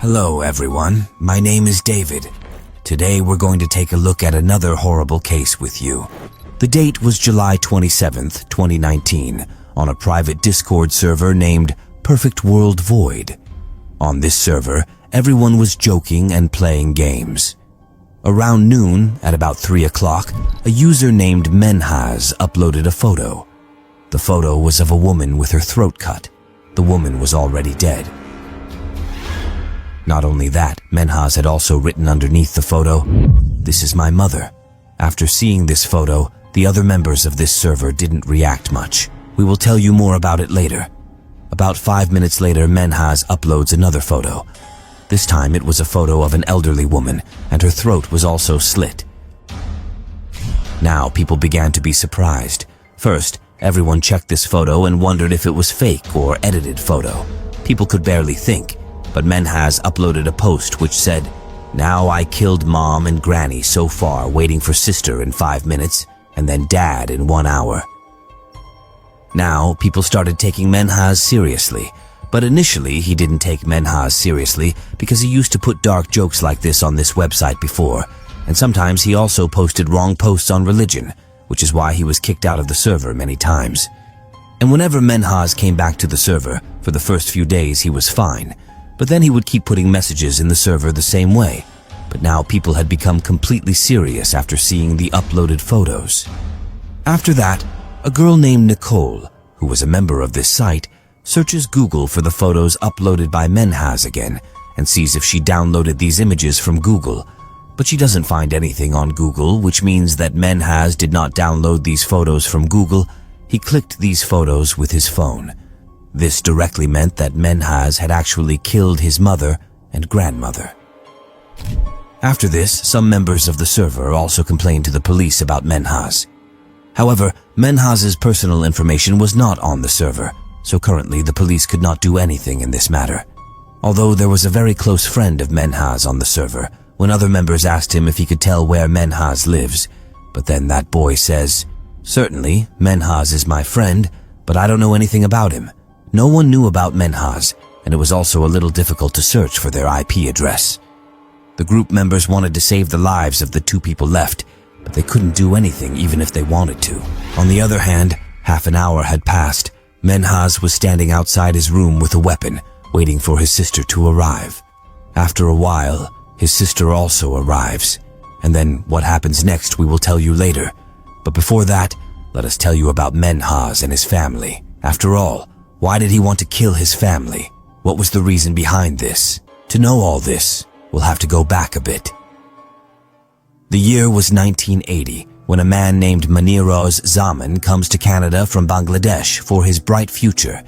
Hello everyone, my name is David. Today we're going to take a look at another horrible case with you. The date was July 27th, 2019, on a private Discord server named Perfect World Void. On this server, everyone was joking and playing games. Around noon, at about 3 o'clock, a user named Menhaz uploaded a photo. The photo was of a woman with her throat cut. The woman was already dead. Not only that, Menhaz had also written underneath the photo, "This is my mother." After seeing this photo, the other members of this server didn't react much. We will tell you more about it later. About 5 minutes later, Menhaz uploads another photo. This time it was a photo of an elderly woman, and her throat was also slit. Now people began to be surprised. First, everyone checked this photo and wondered if it was fake or edited photo. People could barely think. But Menhaz uploaded a post which said, "Now I killed mom and granny so far, waiting for sister in 5 minutes, and then dad in 1 hour." Now, people started taking Menhaz seriously, but initially he didn't take Menhaz seriously because he used to put dark jokes like this on this website before, and sometimes he also posted wrong posts on religion, which is why he was kicked out of the server many times. And whenever Menhaz came back to the server, for the first few days he was fine, but then he would keep putting messages in the server the same way. But now people had become completely serious after seeing the uploaded photos. After that, a girl named Nicole, who was a member of this site, searches Google for the photos uploaded by Menhaz again and sees if she downloaded these images from Google. But she doesn't find anything on Google, which means that Menhaz did not download these photos from Google. He clicked these photos with his phone. This directly meant that Menhaz had actually killed his mother and grandmother. After this, some members of the server also complained to the police about Menhaz. However, Menhaz's personal information was not on the server, so currently the police could not do anything in this matter. Although there was a very close friend of Menhaz on the server, when other members asked him if he could tell where Menhaz lives, but then that boy says, "Certainly, Menhaz is my friend, but I don't know anything about him." No one knew about Menhaz, and it was also a little difficult to search for their IP address. The group members wanted to save the lives of the 2 people left, but they couldn't do anything even if they wanted to. On the other hand, half an hour had passed. Menhaz was standing outside his room with a weapon, waiting for his sister to arrive. After a while, his sister also arrives, and then what happens next we will tell you later. But before that, let us tell you about Menhaz and his family. After all, why did he want to kill his family? What was the reason behind this? To know all this, we'll have to go back a bit. The year was 1980, when a man named Maniroz Zaman comes to Canada from Bangladesh for his bright future,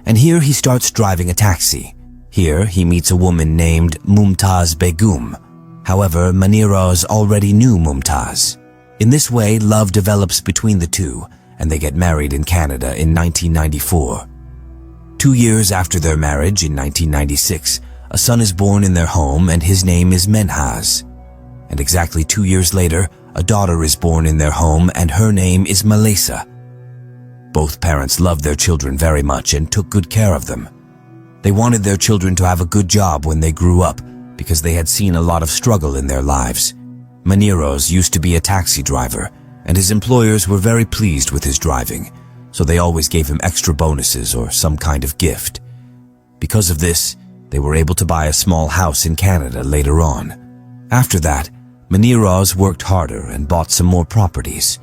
and here he starts driving a taxi. Here he meets a woman named Mumtaz Begum. However, Maniroz already knew Mumtaz. In this way, love develops between the two, and they get married in Canada in 1994. 2 years after their marriage, in 1996, a son is born in their home and his name is Menhaz. And exactly 2 years later, a daughter is born in their home and her name is Malaysa. Both parents loved their children very much and took good care of them. They wanted their children to have a good job when they grew up because they had seen a lot of struggle in their lives. Maniroz used to be a taxi driver, and his employers were very pleased with his driving, so they always gave him extra bonuses or some kind of gift. Because of this, they were able to buy a small house in Canada later on. After that, Maniroz worked harder and bought some more properties.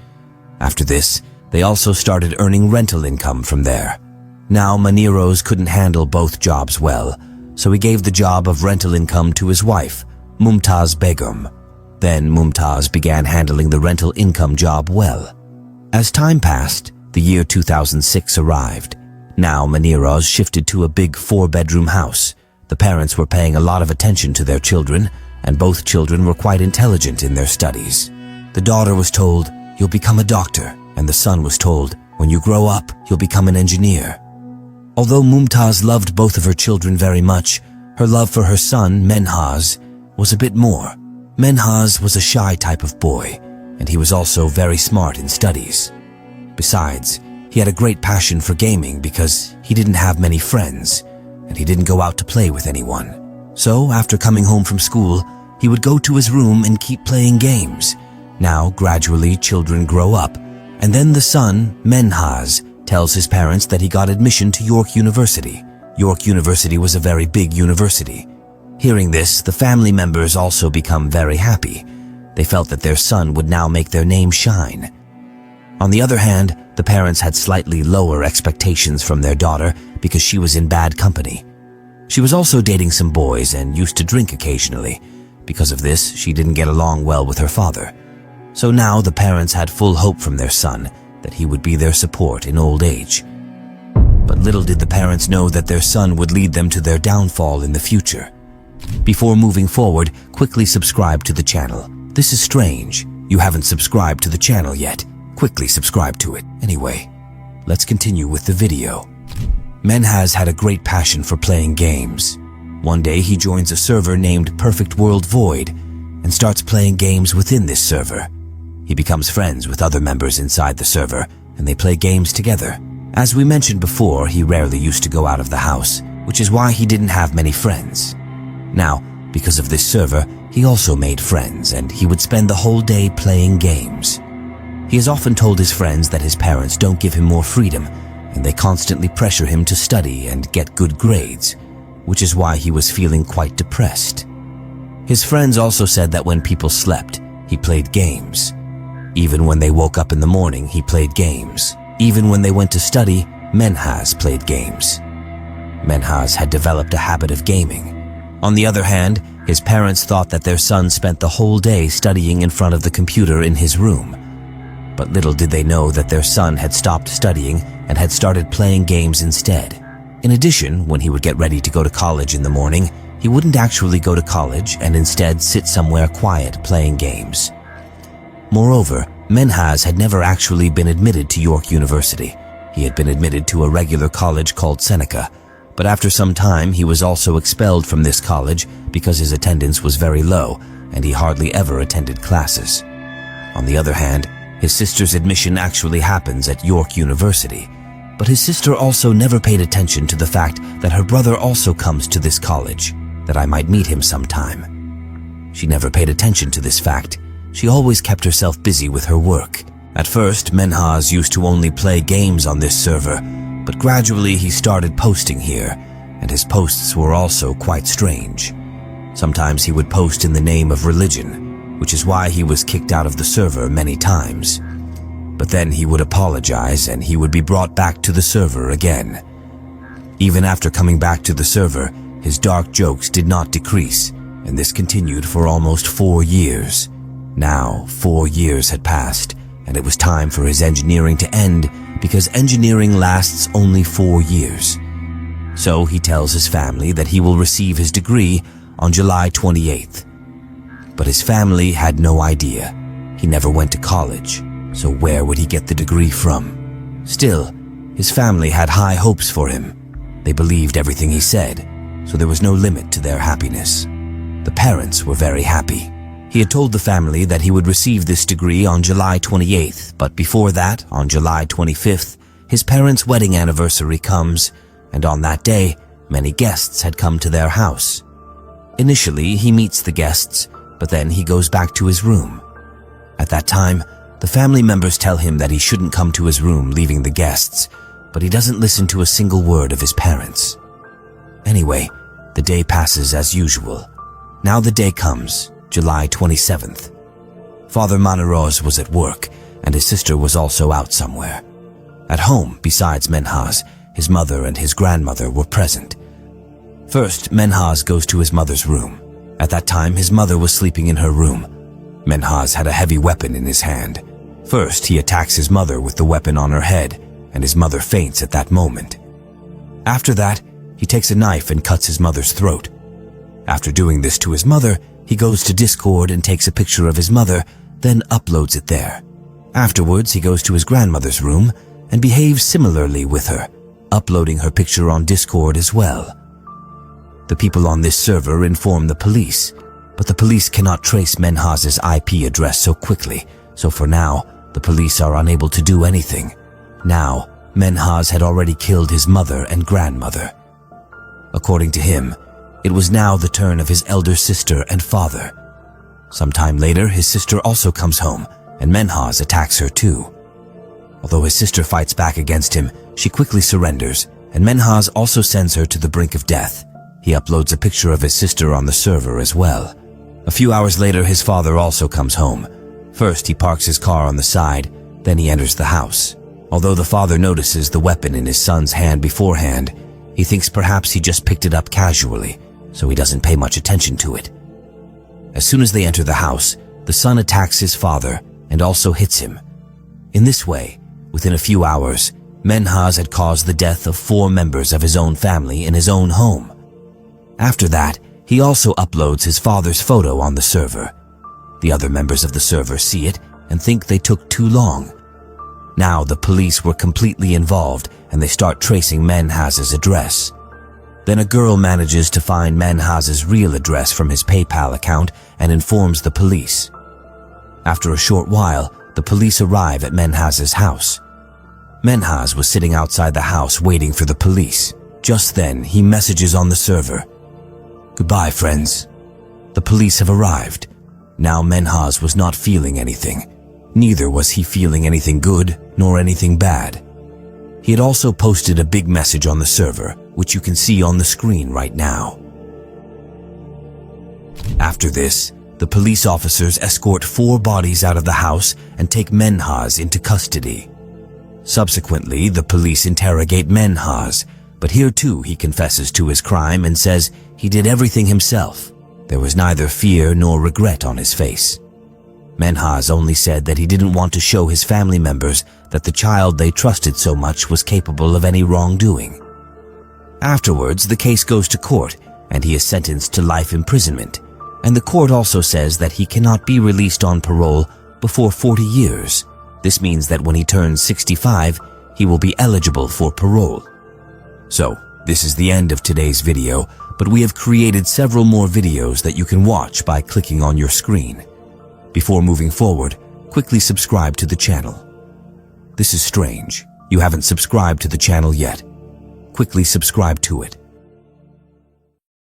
After this, they also started earning rental income from there. Now Maniroz couldn't handle both jobs well, so he gave the job of rental income to his wife, Mumtaz Begum. Then Mumtaz began handling the rental income job well. As time passed, the year 2006 arrived. Now Maniroz shifted to a big 4-bedroom house. The parents were paying a lot of attention to their children, and both children were quite intelligent in their studies. The daughter was told, "You'll become a doctor," and the son was told, "When you grow up, you'll become an engineer." Although Mumtaz loved both of her children very much, her love for her son, Menhaz, was a bit more. Menhaz was a shy type of boy, and he was also very smart in studies. Besides, he had a great passion for gaming because he didn't have many friends, and he didn't go out to play with anyone. So, after coming home from school, he would go to his room and keep playing games. Now, gradually, children grow up, and then the son, Menhaz, tells his parents that he got admission to York University. York University was a very big university. Hearing this, the family members also become very happy. They felt that their son would now make their name shine. On the other hand, the parents had slightly lower expectations from their daughter because she was in bad company. She was also dating some boys and used to drink occasionally. Because of this, she didn't get along well with her father. So now the parents had full hope from their son that he would be their support in old age. But little did the parents know that their son would lead them to their downfall in the future. Before moving forward, quickly subscribe to the channel. This is strange. You haven't subscribed to the channel yet. Quickly subscribe to it. Anyway, let's continue with the video. Menhaz had a great passion for playing games. One day he joins a server named Perfect World Void and starts playing games within this server. He becomes friends with other members inside the server and they play games together. As we mentioned before, he rarely used to go out of the house, which is why he didn't have many friends. Now, because of this server, he also made friends and he would spend the whole day playing games. He has often told his friends that his parents don't give him more freedom and they constantly pressure him to study and get good grades, which is why he was feeling quite depressed. His friends also said that when people slept, he played games. Even when they woke up in the morning, he played games. Even when they went to study, Menhaz played games. Menhaz had developed a habit of gaming. On the other hand, his parents thought that their son spent the whole day studying in front of the computer in his room. But little did they know that their son had stopped studying and had started playing games instead. In addition, when he would get ready to go to college in the morning, he wouldn't actually go to college and instead sit somewhere quiet playing games. Moreover, Menhaz had never actually been admitted to York University. He had been admitted to a regular college called Seneca, but after some time he was also expelled from this college because his attendance was very low and he hardly ever attended classes. On the other hand, his sister's admission actually happens at York University, but his sister also never paid attention to the fact that her brother also comes to this college, that I might meet him sometime. She never paid attention to this fact. She always kept herself busy with her work. At first, Menhaz used to only play games on this server, but gradually he started posting here, and his posts were also quite strange. Sometimes he would post in the name of religion, which is why he was kicked out of the server many times. But then he would apologize and he would be brought back to the server again. Even after coming back to the server, his dark jokes did not decrease, and this continued for almost 4 years. Now, 4 years had passed, and it was time for his engineering to end because engineering lasts only 4 years. So he tells his family that he will receive his degree on July 28th. But his family had no idea. He never went to college, so where would he get the degree from? Still, his family had high hopes for him. They believed everything he said, so there was no limit to their happiness. The parents were very happy. He had told the family that he would receive this degree on July 28th, but before that, on July 25th, his parents' wedding anniversary comes, and on that day, many guests had come to their house. Initially, he meets the guests, but then he goes back to his room. At that time, the family members tell him that he shouldn't come to his room leaving the guests, but he doesn't listen to a single word of his parents. Anyway, the day passes as usual. Now the day comes, July 27th. Father Manaroz was at work, and his sister was also out somewhere. At home, besides Menhaz, his mother and his grandmother were present. First, Menhaz goes to his mother's room. At that time, his mother was sleeping in her room. Menhaz had a heavy weapon in his hand. First, he attacks his mother with the weapon on her head, and his mother faints at that moment. After that, he takes a knife and cuts his mother's throat. After doing this to his mother, he goes to Discord and takes a picture of his mother, then uploads it there. Afterwards, he goes to his grandmother's room and behaves similarly with her, uploading her picture on Discord as well. The people on this server inform the police, but the police cannot trace Menhaz's IP address so quickly, so for now, the police are unable to do anything. Now, Menhaz had already killed his mother and grandmother. According to him, It was now the turn of his elder sister and father. Sometime later, his sister also comes home, and Menhaz attacks her too. Although his sister fights back against him, she quickly surrenders, and Menhaz also sends her to the brink of death. He uploads a picture of his sister on the server as well. A few hours later, his father also comes home. First, he parks his car on the side, then he enters the house. Although the father notices the weapon in his son's hand beforehand, he thinks perhaps he just picked it up casually, so he doesn't pay much attention to it. As soon as they enter the house, the son attacks his father and also hits him. In this way, within a few hours, Menhaz had caused the death of 4 members of his own family in his own home. After that, he also uploads his father's photo on the server. The other members of the server see it and think they took too long. Now the police were completely involved and they start tracing Menhaz's address. Then a girl manages to find Menhaz's real address from his PayPal account and informs the police. After a short while, the police arrive at Menhaz's house. Menhaz was sitting outside the house waiting for the police. Just then, he messages on the server, "Goodbye, friends. The police have arrived." Now Menhaz was not feeling anything. Neither was he feeling anything good nor anything bad. He had also posted a big message on the server, which you can see on the screen right now. After this, the police officers escort 4 bodies out of the house and take Menhaz into custody. Subsequently, the police interrogate Menhaz, but here too he confesses to his crime and says he did everything himself. There was neither fear nor regret on his face. Menhaz only said that he didn't want to show his family members that the child they trusted so much was capable of any wrongdoing. Afterwards, the case goes to court and he is sentenced to life imprisonment, and the court also says that he cannot be released on parole before 40 years. This means that when he turns 65, he will be eligible for parole. So, this is the end of today's video, but we have created several more videos that you can watch by clicking on your screen. Before moving forward, quickly subscribe to the channel. This is strange. You haven't subscribed to the channel yet. Quickly subscribe to it.